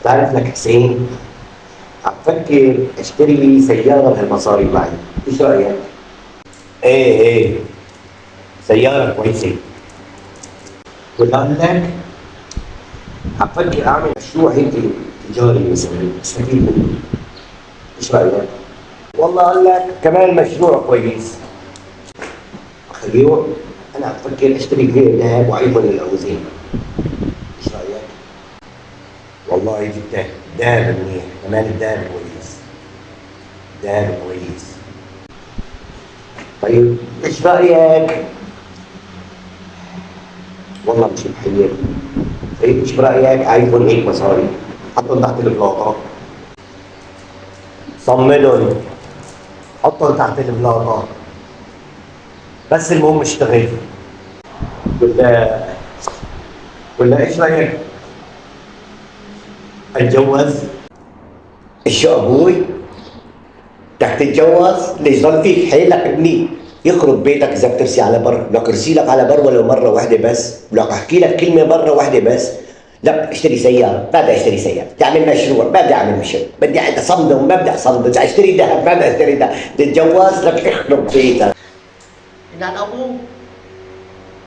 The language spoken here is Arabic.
بعرف لك حسين، عم فكر اشتري سيارة بهالمصاري معي، ايش رأيك؟ ايه ايه، سيارة كويسة. ولا لك عم فكر اعمل مشروع هيك تجاري مثلا استفيد منه، ايش رأيك؟ والله قال لك كمان مشروع كويس. خيو، انا عم فكر اشتري غير ذهب وايضا الاوزان، ايش رأيك؟ والله جبته دهب منيح، كمان الدهب كويس، دهب كويس. طيب ايش رأيك؟ والله مش محير. طيب ايش برأيك ايفون هيك مصاري، حطهم تحت البلاطة، صملهم، حطهم تحت البلاطة، بس المهم اشتغل. ولا ولا ايش رأيك اتجوز؟ شو ابوي؟ بدك تتجوز؟ ليش ضل فيك حيلك ابني؟ يخرب بيتك اذا بترسي على بر، بدك ارسي لك على بر ولو مره واحده بس، بدك احكي لك كلمه مره واحده بس. لا اشتري سياره، ما بدي اشتري سياره، بدي اعمل مشروع، ما بدي اعمل مشروع، بدي اصمم، ما بدي اصمم، بدي اشتري ذهب، ما بدي اشتري ذهب، تتجوز لك يخرب بيتك. يعني ابوه